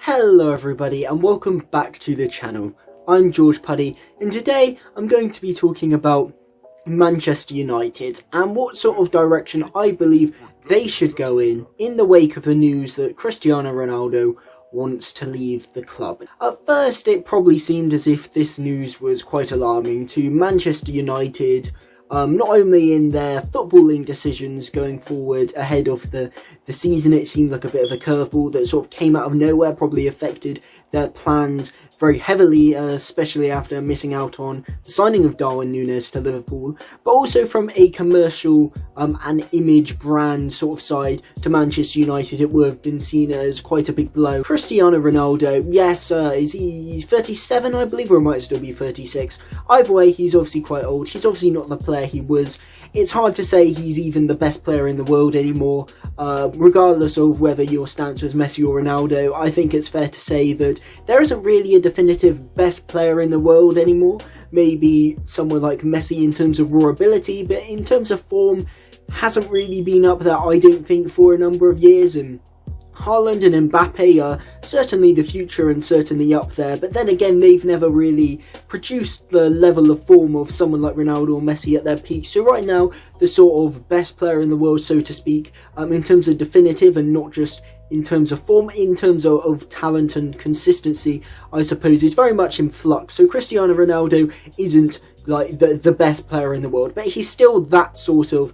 Hello everybody and welcome back to the channel. I'm George Puddy and today I'm going to be talking about Manchester United and what sort of direction I believe they should go in the wake of the news that Cristiano Ronaldo wants to leave the club. At first it probably seemed as if this news was quite alarming to Manchester United, not only in their footballing decisions going forward ahead of the season. It seemed like a bit of a curveball that sort of came out of nowhere, probably affected their plans very heavily, especially after missing out on the signing of Darwin Núñez to Liverpool, but also from a commercial and image brand sort of side to Manchester United, it would have been seen as quite a big blow. Cristiano Ronaldo, yes, is he 37 I believe, or might still be 36? Either way, he's obviously quite old. He's obviously not the player he was. It's hard to say he's even the best player in the world anymore, regardless of whether your stance was Messi or Ronaldo. I think it's fair to say that there isn't really a definitive best player in the world anymore. Maybe someone like Messi in terms of raw ability, but in terms of form, hasn't really been up there, I don't think, for a number of years. And Haaland and Mbappe are certainly the future and certainly up there, but then again, they've never really produced the level of form of someone like Ronaldo or Messi at their peak. So right now, the sort of best player in the world, so to speak, in terms of definitive and not just in terms of form, in terms of talent and consistency, I suppose, is very much in flux. So Cristiano Ronaldo isn't like the best player in the world, but he's still that sort of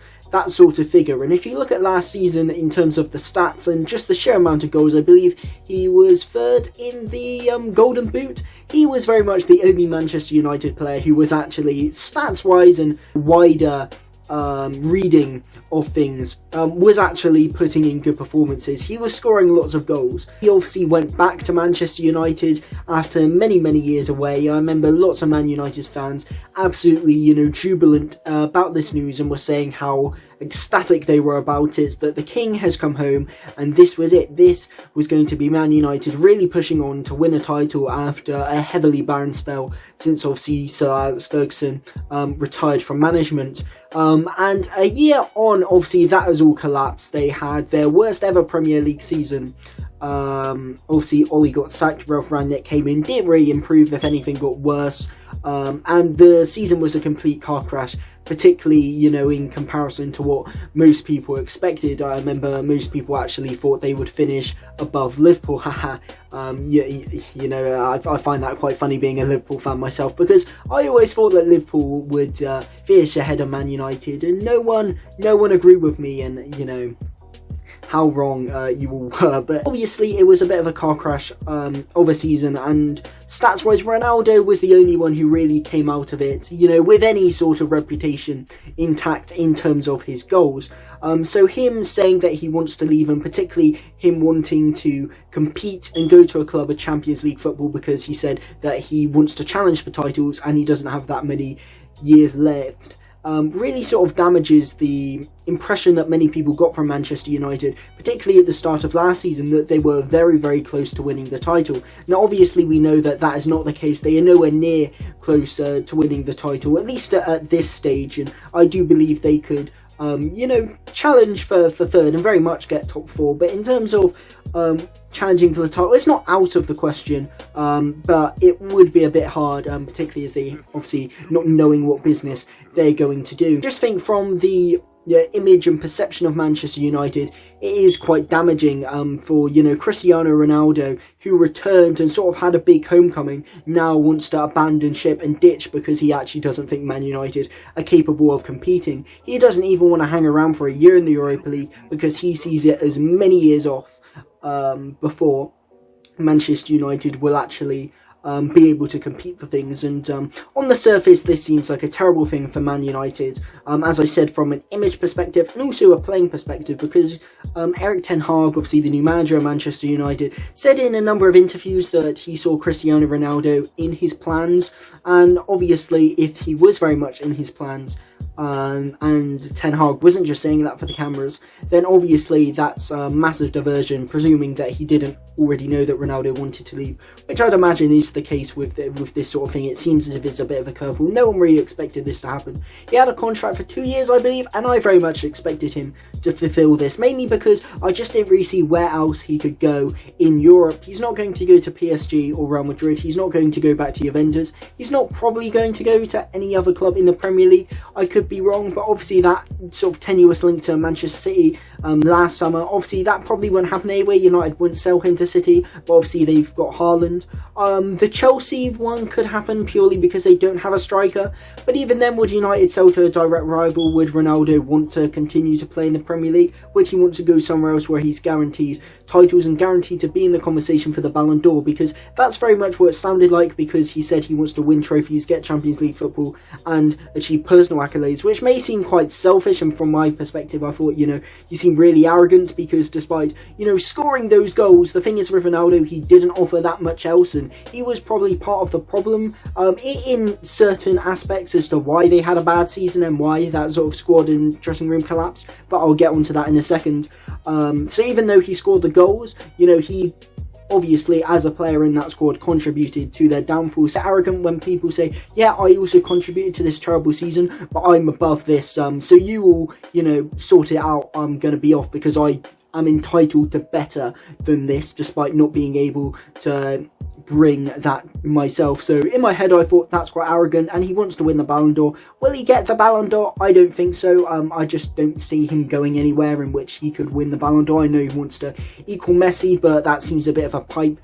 figure. And if you look at last season in terms of the stats and just the sheer amount of goals, I believe he was third in the Golden Boot. He was very much the only Manchester United player who was actually, stats-wise and wider reading of things, was actually putting in good performances. He was scoring lots of goals. He obviously went back to Manchester United after many years away. I remember lots of Man United fans absolutely, jubilant about this news and were saying how ecstatic they were about it, that the king has come home and this was it. This was going to be Man United really pushing on to win a title after a heavily barren spell since obviously Sir Alex Ferguson retired from management. And a year on, obviously that has all collapsed. They had their worst ever Premier League season. Obviously Ollie got sacked, Ralph Rangnick came in, didn't really improve, if anything got worse, and the season was a complete car crash, particularly in comparison to what most people expected. I remember most people actually thought they would finish above Liverpool. Haha. I find that quite funny being a Liverpool fan myself, because I always thought that Liverpool would finish ahead of Man United, and no one agreed with me, and how wrong you all were. But obviously it was a bit of a car crash of a season, and stats wise Ronaldo was the only one who really came out of it with any sort of reputation intact in terms of his goals. So him saying that he wants to leave, and particularly him wanting to compete and go to a club of Champions League football, because he said that he wants to challenge for titles and he doesn't have that many years left, really sort of damages the impression that many people got from Manchester United, particularly at the start of last season, that they were very close to winning the title. Now obviously we know that that is not the case. They are nowhere near close to winning the title, at least at this stage, and I do believe they could challenge for third and very much get top four. But in terms of challenging for the title, it's not out of the question, but it would be a bit hard, particularly as they obviously not knowing what business they're going to do. Just think from the image and perception of Manchester United, it is quite damaging for Cristiano Ronaldo, who returned and sort of had a big homecoming, now wants to abandon ship and ditch because he actually doesn't think Man United are capable of competing. He doesn't even want to hang around for a year in the Europa League because he sees it as many years off before Manchester United will actually be able to compete for things. And on the surface this seems like a terrible thing for Man United, as I said, from an image perspective and also a playing perspective, because Erik Ten Hag, obviously the new manager of Manchester United, said in a number of interviews that he saw Cristiano Ronaldo in his plans, and obviously if he was very much in his plans, and Ten Hag wasn't just saying that for the cameras, then obviously that's a massive diversion, presuming that he didn't already know that Ronaldo wanted to leave, which I'd imagine is the case with this sort of thing. It seems as if it's a bit of a curveball. No one really expected this to happen. He had a contract for 2 years, I believe, and I very much expected him to fulfill this, mainly because I just didn't really see where else he could go in Europe. He's not going to go to PSG or Real Madrid. He's not going to go back to Juventus. He's not probably going to go to any other club in the Premier League. I could be wrong, but obviously that sort of tenuous link to Manchester City last summer, obviously that probably won't happen anyway. United wouldn't sell him to City, but obviously they've got Haaland. The Chelsea one could happen purely because they don't have a striker, but even then, would United sell to a direct rival? Would Ronaldo want to continue to play in the Premier League? Would he want to go somewhere else where he's guaranteed titles and guaranteed to be in the conversation for the Ballon d'Or? Because that's very much what it sounded like, because he said he wants to win trophies, get Champions League football, and achieve personal accolades, which may seem quite selfish, and from my perspective I thought, he seemed really arrogant, because despite, scoring those goals, the thing is with Ronaldo, he didn't offer that much else, and he was probably part of the problem in certain aspects as to why they had a bad season and why that sort of squad and dressing room collapsed, but I'll get onto that in a second. So even though he scored the goals, he obviously as a player in that squad contributed to their downfall. It's arrogant when people say, yeah, I also contributed to this terrible season, but I'm above this, so you all, sort it out, I'm going to be off because I'm entitled to better than this, despite not being able to bring that myself. So in my head I thought that's quite arrogant, and he wants to win the Ballon d'Or. Will he get the Ballon d'Or? I don't think so. I just don't see him going anywhere in which he could win the Ballon d'Or. I know he wants to equal Messi, but that seems a bit of a pipe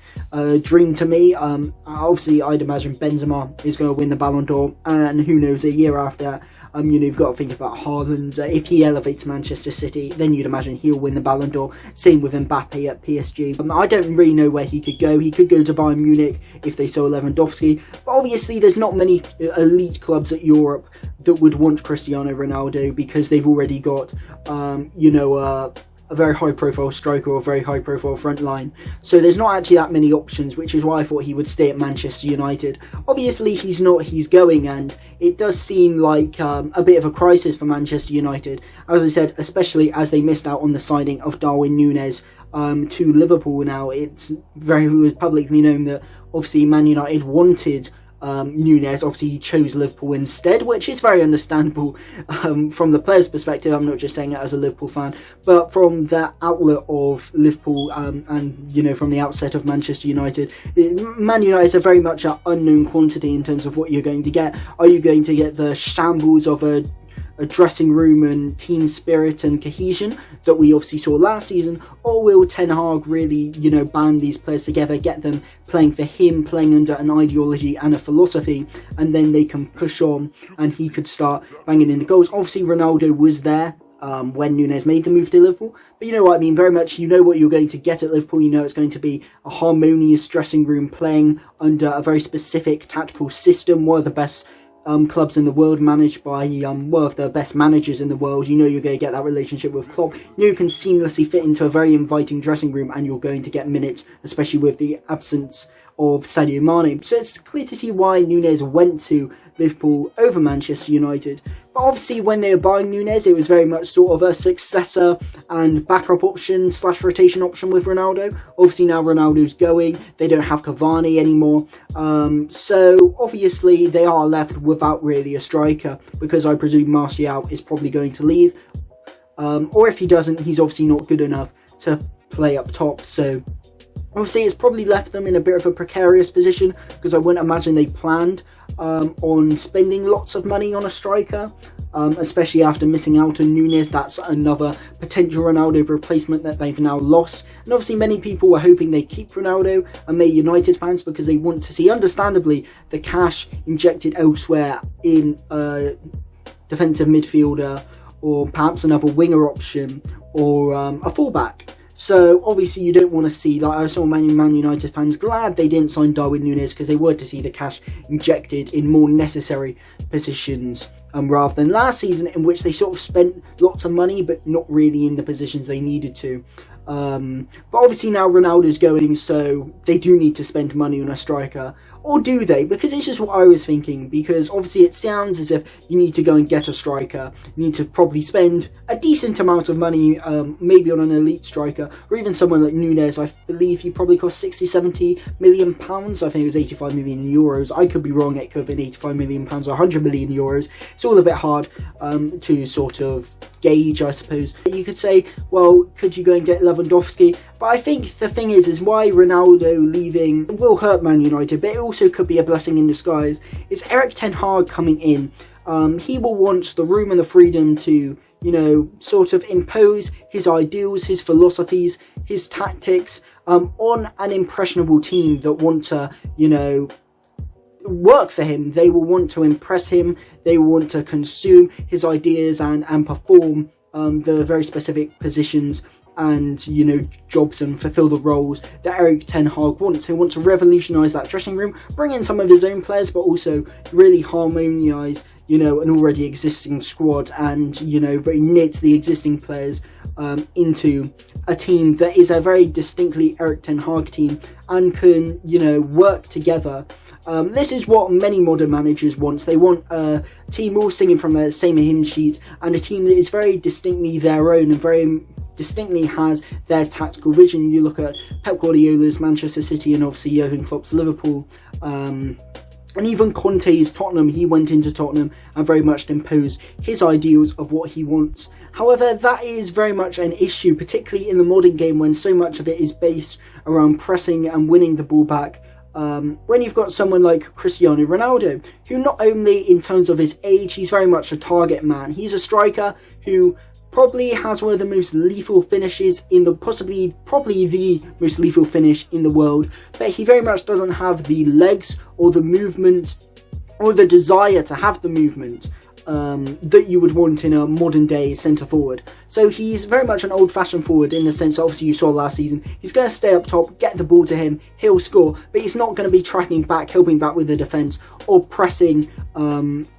dream to me. Obviously I'd imagine Benzema is going to win the Ballon d'Or, and who knows, a year after that, you've got to think about Haaland. If he elevates Manchester City, then you'd imagine he'll win the Ballon d'Or. Same with Mbappe at PSG. I don't really know where he could go. He could go to Bayern Munich if they sell Lewandowski, but obviously there's not many elite clubs at Europe that would want Cristiano Ronaldo, because they've already got a very high profile striker or a very high profile front line. So there's not actually that many options, which is why I thought he would stay at Manchester United. Obviously he's not, he's going, and it does seem like a bit of a crisis for Manchester United, as I said, especially as they missed out on the signing of Darwin Núñez to Liverpool. Now it's very publicly known that obviously Man United wanted Núñez. Obviously he chose Liverpool instead, which is very understandable from the player's perspective. I'm not just saying it as a Liverpool fan, but from the outlet of Liverpool and from the outset of Manchester United, Man United is a very much an unknown quantity in terms of what you're going to get. Are you going to get the shambles of a dressing room and team spirit and cohesion that we obviously saw last season, or will Ten Hag really, band these players together, get them playing for him, playing under an ideology and a philosophy, and then they can push on and he could start banging in the goals? Obviously Ronaldo was there when Núñez made the move to Liverpool, but you know what I mean, very much what you're going to get at Liverpool. It's going to be a harmonious dressing room playing under a very specific tactical system, one of the best clubs in the world, managed by one of the best managers in the world. You're going to get that relationship with Klopp. You can seamlessly fit into a very inviting dressing room, and you're going to get minutes, especially with the absence of Sadio Mane. So it's clear to see why Núñez went to Liverpool over Manchester United. But obviously when they were buying Núñez, it was very much sort of a successor and backup option / rotation option with Ronaldo. Obviously now Ronaldo's going, they don't have Cavani anymore, so obviously they are left without really a striker, because I presume Martial is probably going to leave, or if he doesn't, he's obviously not good enough to play up top. So obviously it's probably left them in a bit of a precarious position, because I wouldn't imagine they planned on spending lots of money on a striker, especially after missing out on Núñez. That's another potential Ronaldo replacement that they've now lost. And obviously many people were hoping they keep Ronaldo, and they're United fans, because they want to see, understandably, the cash injected elsewhere in a defensive midfielder, or perhaps another winger option, or a fullback. So obviously you don't want to see, like I saw Man United fans glad they didn't sign Darwin Núñez, because they were to see the cash injected in more necessary positions, rather than last season, in which they sort of spent lots of money but not really in the positions they needed to. But obviously now Ronaldo's going, so they do need to spend money on a striker. Or do they? Because it's just what I was thinking. Because obviously it sounds as if you need to go and get a striker. You need to probably spend a decent amount of money, maybe on an elite striker. Or even someone like Nunez. I believe he probably cost 60-70 million pounds. I think it was 85 million euros. I could be wrong. It could have been 85 million pounds or 100 million euros. It's all a bit hard to sort of gauge, I suppose. You could say, well, could you go and get Lewandowski? But I think the thing is why Ronaldo leaving will hurt Man United, but it also could be a blessing in disguise. It's Erik ten Hag coming in. He will want the room and the freedom to, sort of impose his ideals, his philosophies, his tactics on an impressionable team that want to, work for him. They will want to impress him. They will want to consume his ideas and perform the very specific positions and jobs and fulfill the roles that Erik ten Hag wants. He wants to revolutionise that dressing room, bring in some of his own players, but also really harmonise an already existing squad and very knit the existing players into a team that is a very distinctly Erik ten Hag team and can work together. This is what many modern managers want. They want a team all singing from the same hymn sheet and a team that is very distinctly their own and very distinctly has their tactical vision. You look at Pep Guardiola's Manchester City and obviously Jurgen Klopp's Liverpool, and even Conte's Tottenham. He went into Tottenham and very much imposed his ideals of what he wants. However, that is very much an issue, particularly in the modern game when so much of it is based around pressing and winning the ball back. When you've got someone like Cristiano Ronaldo, who not only in terms of his age, he's very much a target man. He's a striker who probably has one of the most lethal finishes in the probably the most lethal finish in the world, but he very much doesn't have the legs or the movement or the desire to have the movement that you would want in a modern day centre forward. So he's very much an old fashioned forward in the sense, obviously you saw last season, he's going to stay up top, get the ball to him, he'll score, but he's not going to be tracking back, helping back with the defence or pressing,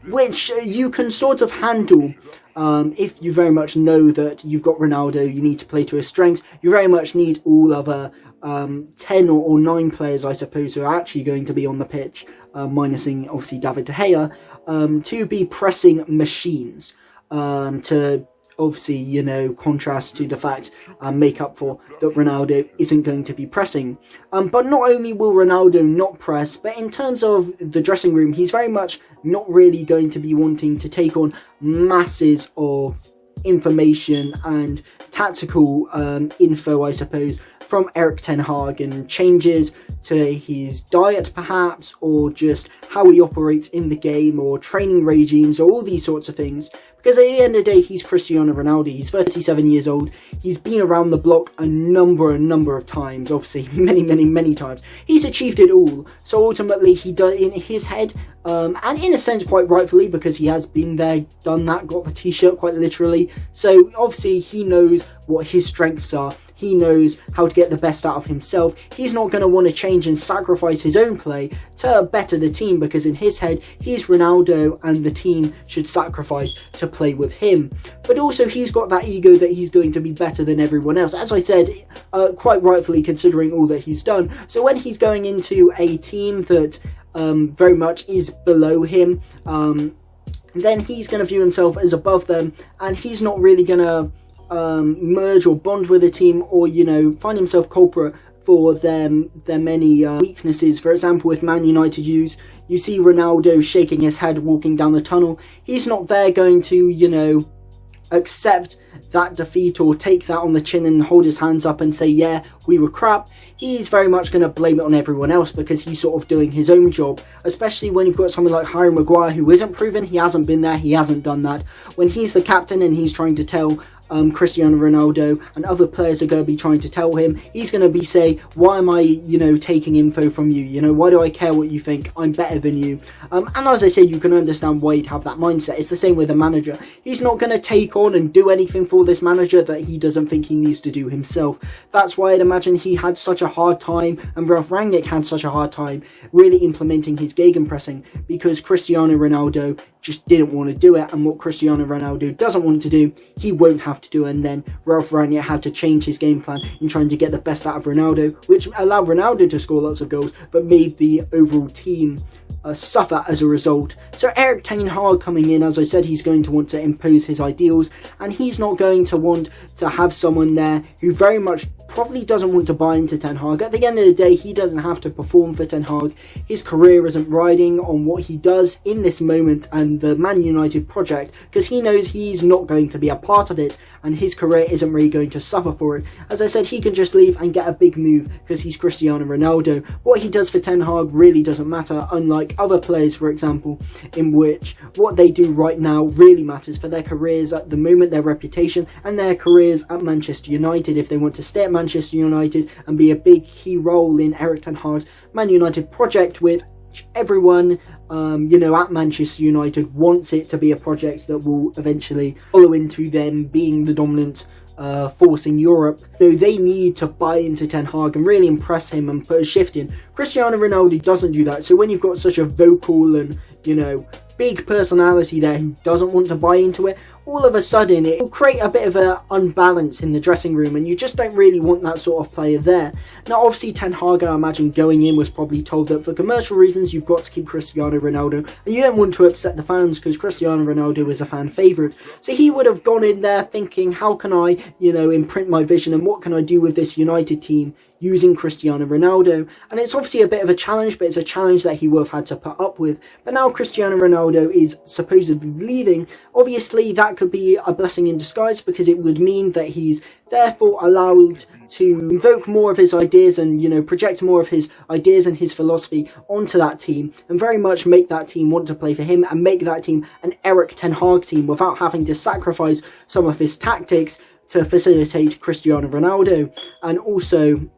which you can sort of handle. If you very much know that you've got Ronaldo, you need to play to his strengths. You very much need all other 10 or 9 players, I suppose, who are actually going to be on the pitch, minusing obviously David De Gea, to be pressing machines, to obviously, contrast to the fact and make up for that Ronaldo isn't going to be pressing. But not only will Ronaldo not press, but in terms of the dressing room, he's very much not really going to be wanting to take on masses of information and tactical info, I suppose, from Erik ten Hag, and changes to his diet perhaps, or just how he operates in the game, or training regimes, or all these sorts of things. Because at the end of the day, he's Cristiano Ronaldo. He's 37 years old. He's been around the block a number of times. Obviously, many times. He's achieved it all. So ultimately, he does in his head, and in a sense, quite rightfully, because he has been there, done that, got the t-shirt quite literally. So obviously, he knows what his strengths are. He knows how to get the best out of himself. He's not going to want to change and sacrifice his own play to better the team, because in his head, he's Ronaldo and the team should sacrifice to play with him. But also, he's got that ego that he's going to be better than everyone else. As I said, quite rightfully, considering all that he's done. So when he's going into a team that very much is below him, then he's going to view himself as above them, and he's not really going to merge or bond with a team, or find himself culprit for their many weaknesses. For example, with Man United, you see Ronaldo shaking his head walking down the tunnel. He's not there going to accept that defeat or take that on the chin and hold his hands up and say, yeah, we were crap. He's very much going to blame it on everyone else, because he's sort of doing his own job, especially when you've got someone like Harry Maguire, who isn't proven, he hasn't been there, he hasn't done that. When he's the captain and he's trying to tell Cristiano Ronaldo, and other players are going to be trying to tell him, he's going to be saying, why am I, taking info from you? Why do I care what you think? I'm better than you. And as I said, you can understand why he'd have that mindset. It's the same with a manager. He's not going to take on and do anything for this manager that he doesn't think he needs to do himself. That's why I'd imagine he had such a hard time, and Ralf Rangnick had such a hard time really implementing his gegenpressing, because Cristiano Ronaldo just didn't want to do it, and what Cristiano Ronaldo doesn't want to do, he won't have have to do, and then Ralph Rangnick had to change his game plan in trying to get the best out of Ronaldo, which allowed Ronaldo to score lots of goals, but made the overall team suffer as a result. So Erik ten Hag coming in, as I said, he's going to want to impose his ideals, and he's not going to want to have someone there who very much probably doesn't want to buy into Ten Hag. At the end of the day, he doesn't have to perform for Ten Hag. His career isn't riding on what he does in this moment and the Man United project, because he knows he's not going to be a part of it, and his career isn't really going to suffer for it. As I said, he can just leave and get a big move because he's Cristiano Ronaldo. What he does for Ten Hag really doesn't matter, unlike other players, for example, in which what they do right now really matters for their careers at the moment, their reputation, and their careers at Manchester United. If they want to stay at Manchester United and be a big key role in Erik ten Hag's Man United project, with everyone at Manchester United wants it to be a project that will eventually follow into them being the dominant force in Europe. They need to buy into Ten Hag and really impress him and put a shift in. Cristiano Ronaldo doesn't do that, so when you've got such a vocal and big personality there who doesn't want to buy into it, all of a sudden it will create a bit of an unbalance in the dressing room, and you just don't really want that sort of player there. Now obviously Ten Hag, I imagine, going in was probably told that for commercial reasons you've got to keep Cristiano Ronaldo, and you don't want to upset the fans because Cristiano Ronaldo is a fan favourite. So he would have gone in there thinking, how can I imprint my vision, and what can I do with this United team using Cristiano Ronaldo? And it's obviously a bit of a challenge, but it's a challenge that he would have had to put up with. But now Cristiano Ronaldo is supposedly leaving. Obviously that could be a blessing in disguise, because it would mean that he's therefore allowed to invoke more of his ideas and project more of his ideas and his philosophy onto that team, and very much make that team want to play for him, and make that team an Erik ten Hag team without having to sacrifice some of his tactics to facilitate Cristiano Ronaldo. And also,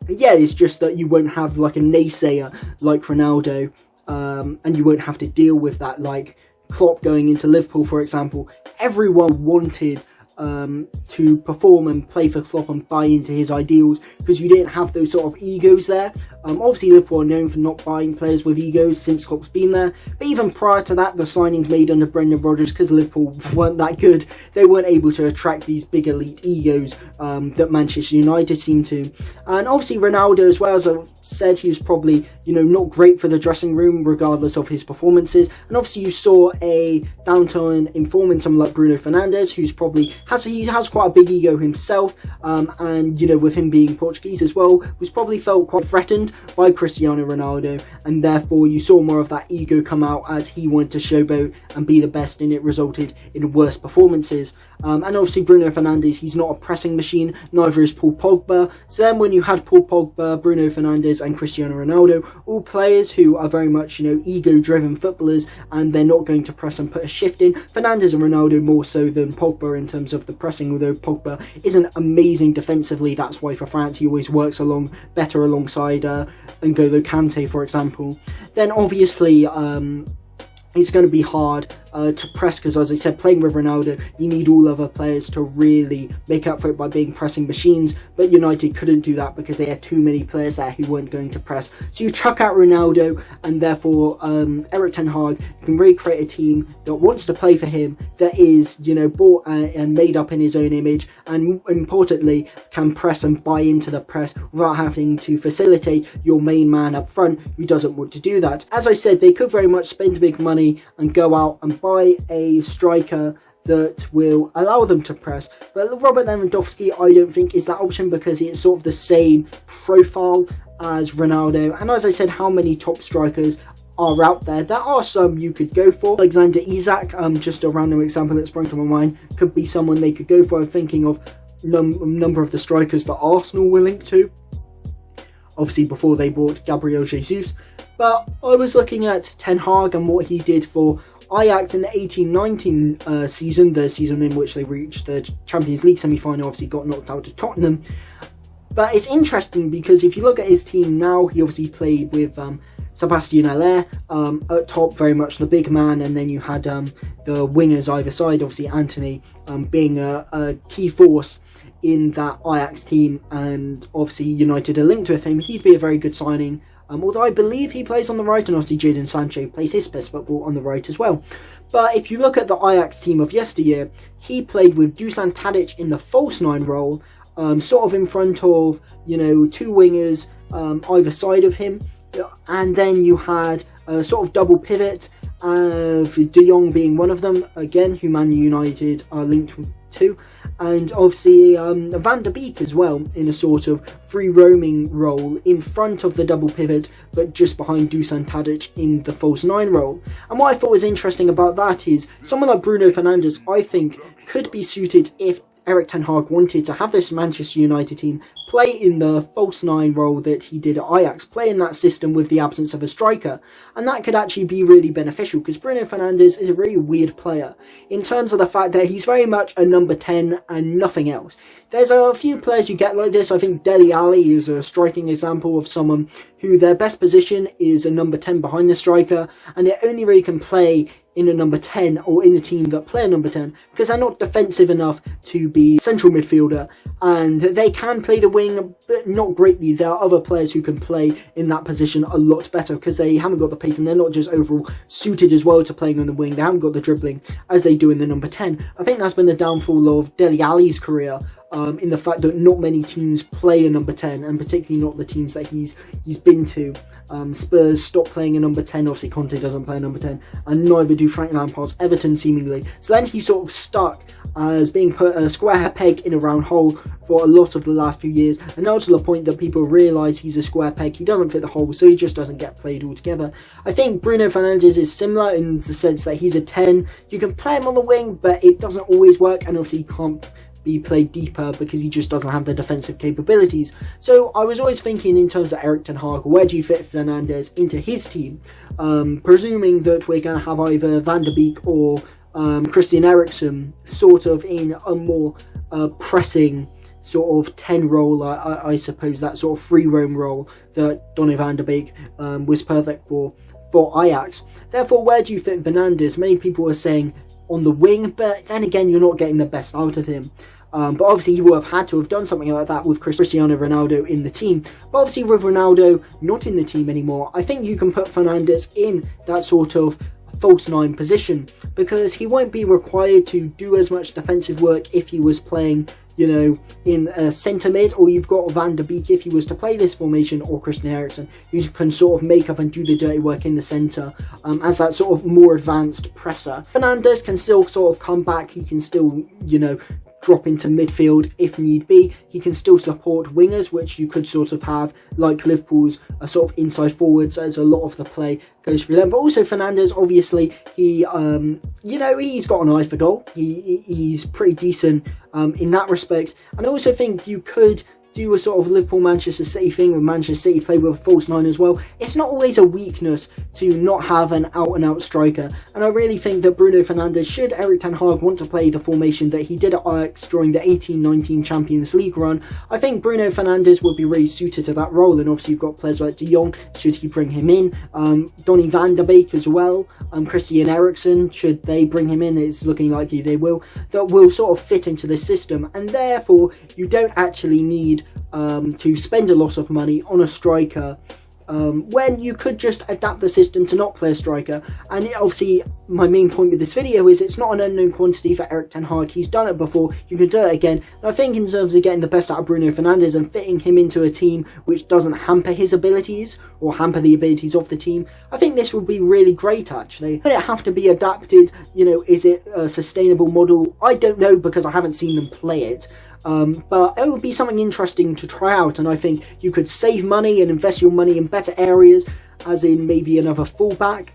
it's just that you won't have like a naysayer like Ronaldo, and you won't have to deal with that, like Klopp going into Liverpool, for example. Everyone wanted to perform and play for Klopp and buy into his ideals, because you didn't have those sort of egos there. Obviously Liverpool are known for not buying players with egos since Klopp's been there, but even prior to that, the signings made under Brendan Rodgers, because Liverpool weren't that good, they weren't able to attract these big elite egos that Manchester United seemed to. And obviously Ronaldo as well, as I've said, he was probably not great for the dressing room regardless of his performances. And obviously you saw a downturn in form in someone like Bruno Fernandes, who's probably has quite a big ego himself, and with him being Portuguese as well, was probably felt quite threatened by Cristiano Ronaldo, and therefore you saw more of that ego come out as he wanted to showboat and be the best, and it resulted in worse performances. And obviously Bruno Fernandes, he's not a pressing machine, neither is Paul Pogba. So then when you had Paul Pogba, Bruno Fernandes and Cristiano Ronaldo, all players who are very much ego driven footballers, and they're not going to press and put a shift in. Fernandes and Ronaldo more so than Pogba in terms of the pressing, although Pogba isn't amazing defensively. That's why for France he always works better alongside N'Golo Kante, for example. Then obviously it's going to be hard to press, because as I said, playing with Ronaldo, you need all other players to really make up for it by being pressing machines, but United couldn't do that because they had too many players there who weren't going to press. So you chuck out Ronaldo, and therefore Erik ten Hag can really create a team that wants to play for him, that is bought and made up in his own image, and importantly can press and buy into the press without having to facilitate your main man up front who doesn't want to do that. As I said, they could very much spend big money and go out and buy a striker that will allow them to press, but Robert Lewandowski I don't think is that option, because it's sort of the same profile as Ronaldo. And as I said, how many top strikers are out there? There are some you could go for. Alexander Isak, just a random example that sprung to my mind, could be someone they could go for. I'm thinking of number of the strikers that Arsenal were linked to, obviously before they bought Gabriel Jesus. But I was looking at Ten Hag and what he did for Ajax in the 18-19 season, the season in which they reached the Champions League semi-final, obviously got knocked out to Tottenham. But it's interesting because if you look at his team now, he obviously played with Sebastian Haller at top, very much the big man, and then you had the wingers either side, obviously Anthony being a key force in that Ajax team, and obviously United are linked with him. He'd be a very good signing. Although I believe he plays on the right, and obviously Jadon Sancho plays his best football on the right as well. But if you look at the Ajax team of yesteryear, he played with Dusan Tadic in the false 9 role, sort of in front of, two wingers either side of him. And then you had a sort of double pivot, De Jong being one of them, again, who Man United are linked to. And obviously Van der Beek as well, in a sort of free roaming role in front of the double pivot, but just behind Dusan Tadic in the false 9 role. And what I thought was interesting about that is someone like Bruno Fernandes, I think, could be suited if Erik ten Hag wanted to have this Manchester United team play in the false 9 role that he did at Ajax, play in that system with the absence of a striker, and that could actually be really beneficial, because Bruno Fernandes is a really weird player in terms of the fact that he's very much a number 10 and nothing else. There's a few players you get like this. I think Dele Alli is a striking example of someone who their best position is a number 10 behind the striker, and they only really can play in a number 10 or in a team that play a number 10 because they're not defensive enough to be central midfielder, and they can play the wing but not greatly. There are other players who can play in that position a lot better because they haven't got the pace and they're not just overall suited as well to playing on the wing. They haven't got the dribbling as they do in the number 10. I think that's been the downfall of Dele Alli's career, in the fact that not many teams play a number 10, and particularly not the teams that he's been to. Spurs stopped playing a number 10, obviously Conte doesn't play a number 10, and neither do Frank Lampard's Everton seemingly. So then he's sort of stuck as being put a square peg in a round hole for a lot of the last few years, and now to the point that people realise he's a square peg, he doesn't fit the hole, so he just doesn't get played altogether. I think Bruno Fernandes is similar in the sense that he's a 10, you can play him on the wing, but it doesn't always work, and obviously he can't be played deeper because he just doesn't have the defensive capabilities. So I was always thinking in terms of Erik ten Hag, where do you fit Fernandes into his team? Presuming that we're going to have either Van der Beek or Christian Eriksen sort of in a more pressing sort of 10 role, I suppose, that sort of free roam role that Donny van der Beek was perfect for Ajax. Therefore, where do you fit Fernandes? Many people are saying on the wing, but then again, you're not getting the best out of him. But obviously, he would have had to have done something like that with Cristiano Ronaldo in the team. But obviously, with Ronaldo not in the team anymore, I think you can put Fernandes in that sort of false 9 position, because he won't be required to do as much defensive work if he was playing, in a centre mid, or you've got Van der Beek if he was to play this formation, or Christian Eriksen, who can sort of make up and do the dirty work in the centre as that sort of more advanced presser. Fernandes can still sort of come back, he can still, drop into midfield if need be. He can still support wingers, which you could sort of have like Liverpool's sort of inside forwards, as a lot of the play goes through them. But also Fernandes, obviously, he he's got an eye for goal. He's pretty decent in that respect. And I also think you could do a sort of Liverpool-Manchester City thing with Manchester City play with a false 9 as well. It's not always a weakness to not have an out-and-out striker, and I really think that Bruno Fernandes, should Erik ten Hag want to play the formation that he did at Ajax during the 18-19 Champions League run, I think Bruno Fernandes would be really suited to that role. And obviously you've got players like De Jong, should he bring him in, Donny van der Beek as well, Christian Eriksen, should they bring him in, it's looking likely they will, that will sort of fit into the system, and therefore you don't actually need to spend a lot of money on a striker when you could just adapt the system to not play a striker. And obviously my main point with this video is it's not an unknown quantity for Erik ten Hag. He's done it before, you can do it again. And I think in terms of getting the best out of Bruno Fernandes and fitting him into a team which doesn't hamper his abilities or hamper the abilities of the team, I think this would be really great actually. Would it have to be adapted? Is it a sustainable model? I don't know, because I haven't seen them play it. But it would be something interesting to try out, and I think you could save money and invest your money in better areas, as in maybe another fullback,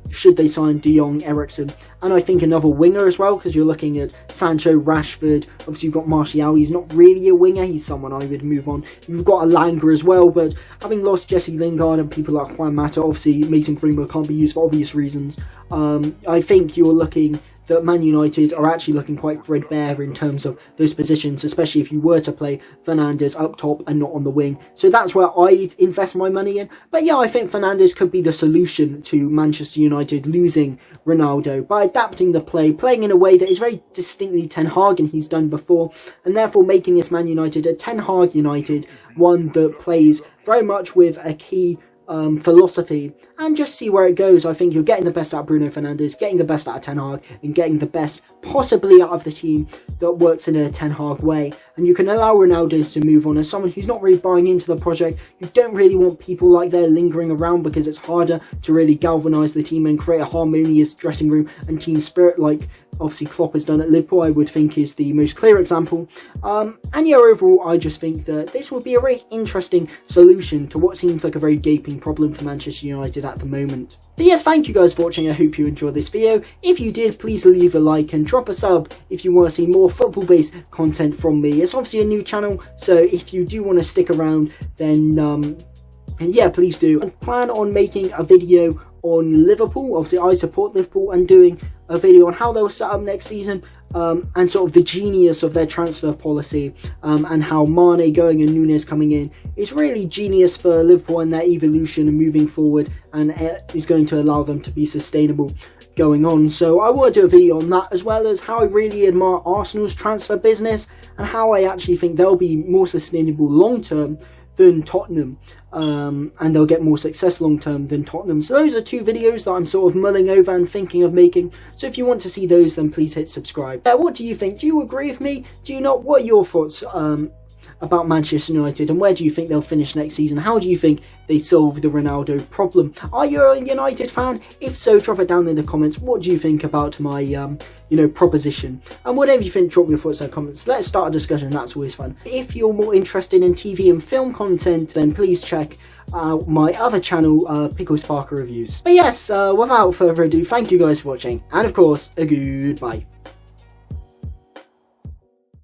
should they sign De Jong, Eriksen, and I think another winger as well, because you're looking at Sancho, Rashford, obviously you've got Martial, he's not really a winger, he's someone I would move on. You've got Alanga as well, but having lost Jesse Lingard and people like Juan Mata, obviously Mason Greenwood can't be used for obvious reasons. I think you're looking that Man United are actually looking quite threadbare in terms of those positions, especially if you were to play Fernandes up top and not on the wing. So that's where I'd invest my money in. But yeah, I think Fernandes could be the solution to Manchester United losing Ronaldo by adapting the play, playing in a way that is very distinctly Ten Hag and he's done before, and therefore making this Man United a Ten Hag United, one that plays very much with a key philosophy, and just see where it goes. I think you're getting the best out of Bruno Fernandes, getting the best out of Ten Hag, and getting the best possibly out of the team that works in a Ten Hag way. And you can allow Ronaldo to move on as someone who's not really buying into the project. You don't really want people like that lingering around, because it's harder to really galvanise the team and create a harmonious dressing room and team spirit, like obviously Klopp has done at Liverpool. I would think is the most clear example. And yeah, overall, I just think that this would be a very interesting solution to what seems like a very gaping problem for Manchester United at the moment. So yes, thank you guys for watching. I hope you enjoyed this video. If you did, please leave a like and drop a sub if you want to see more football-based content from me. It's obviously a new channel, so if you do want to stick around, then yeah, please do. I plan on making a video on Liverpool. Obviously, I support Liverpool, and doing a video on how they'll set up next season, and sort of the genius of their transfer policy, and how Mane going and Núñez coming in is really genius for Liverpool and their evolution and moving forward, and is going to allow them to be sustainable going on. So I want to do a video on that, as well as how I really admire Arsenal's transfer business and how I actually think they'll be more sustainable long term than Tottenham, and they'll get more success long term than Tottenham. So those are two videos that I'm sort of mulling over and thinking of making. So if you want to see those, then please hit subscribe. What do you think? Do you agree with me? Do you not? What are your thoughts about Manchester United, and where do you think they'll finish next season? How do you think they solve the Ronaldo problem? Are you a United fan? If so, drop it down in the comments. What do you think about my proposition? And whatever you think, drop your thoughts in the comments. Let's start a discussion. That's always fun. If you're more interested in TV and film content, then please check out my other channel, Pickles Parker Reviews. But yes, without further ado, thank you guys for watching, and of course, a goodbye.